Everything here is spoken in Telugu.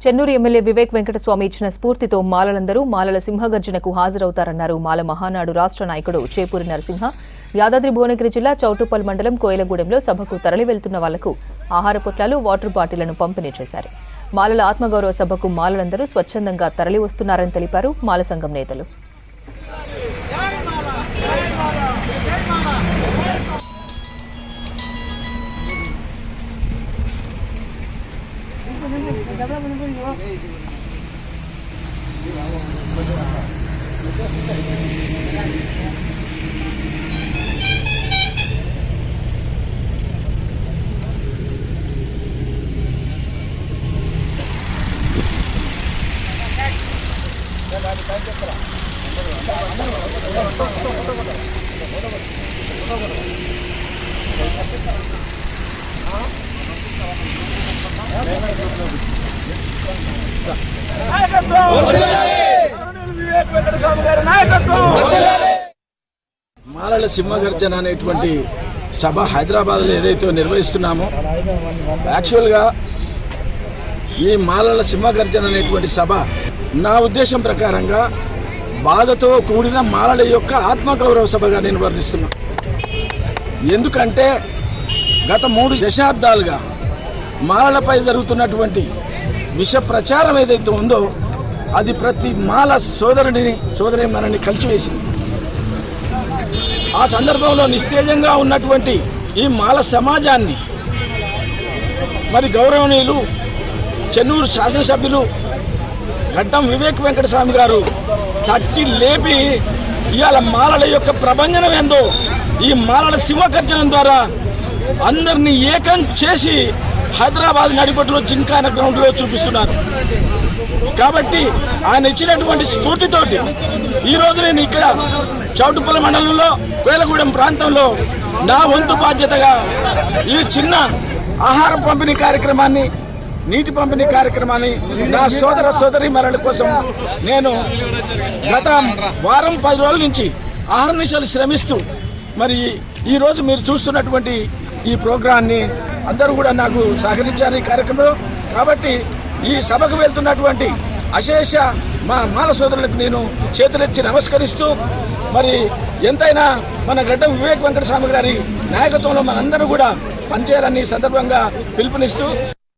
చెన్నూరు ఎమ్మెల్యే వివేక్ వెంకటస్వామి ఇచ్చిన స్ఫూర్తితో మాలలందరూ మాలల సింహగర్జనకు హాజరవుతారన్నారు మాల మహానాడు రాష్ట్ర నాయకుడు చేపూరి నరసింహ. యాదాద్రి భువనగిరి జిల్లా చౌటుప్పల్ మండలం కోయలగూడెంలో సభకు తరలి వెళ్తున్న వాళ్లకు ఆహార పొట్లాలు, వాటర్ బాటిళ్లను పంపిణీ చేశారు. మాలల ఆత్మగౌరవ సభకు మాలలందరూ స్వచ్ఛందంగా తరలి వస్తున్నారని తెలిపారు మాల సంఘం నేతలు. మాలల సింహగర్జన అనేటువంటి సభ హైదరాబాద్లో ఏదైతే నిర్వహిస్తున్నామో, యాక్చువల్గా ఈ మాలల సింహగర్జన అనేటువంటి సభ నా ఉద్దేశం ప్రకారంగా బాధతో కూడిన మాలల యొక్క ఆత్మగౌరవ సభగా నేను వర్ణిస్తున్నా. ఎందుకంటే గత 3 దశాబ్దాలుగా మాలలపై జరుగుతున్నటువంటి విష ప్రచారం ఏదైతే ఉందో అది ప్రతి మాల సోదరిమణిని కలిచివేసింది. ఆ సందర్భంలో నిస్తేజంగా ఉన్నటువంటి ఈ మాల సమాజాన్ని మరి గౌరవనీయులు చెన్నూరు శాసనసభ్యులు గడ్డం వివేక్ వెంకటస్వామి గారు తట్టి లేపి ఇవాళ మాలల యొక్క ప్రభంజనం ఏందో ఈ మాలల సింహగర్జనం ద్వారా అందరినీ ఏకం చేసి హైదరాబాద్ నడిపట్టులో జింకాన గ్రౌండ్లో చూపిస్తున్నారు. కాబట్టి ఆయన ఇచ్చినటువంటి స్ఫూర్తితోటి ఈరోజు నేను ఇక్కడ చౌటుప్పల మండలంలో కోయలగూడెం ప్రాంతంలో నా వంతు బాధ్యతగా ఈ చిన్న ఆహార పంపిణీ కార్యక్రమాన్ని, నీటి పంపిణీ కార్యక్రమాన్ని నా సోదరీమణుల కోసం నేను గత వారం 10 రోజుల నుంచి అహర్నిశలు శ్రమిస్తూ మరి ఈరోజు మీరు చూస్తున్నటువంటి ఈ ప్రోగ్రాన్ని అందరూ కూడా నాకు సహకరించారు ఈ కార్యక్రమంలో. కాబట్టి ఈ సభకు వెళ్తున్నటువంటి అశేష మా మాల సోదరులకు నేను చేతులెత్తి నమస్కరిస్తూ మరి ఎంతైనా మన గడ్డం వివేక్ వెంకటస్వామి గారి నాయకత్వంలో మనందరూ కూడా పనిచేయాలని సందర్భంగా పిలుపునిస్తూ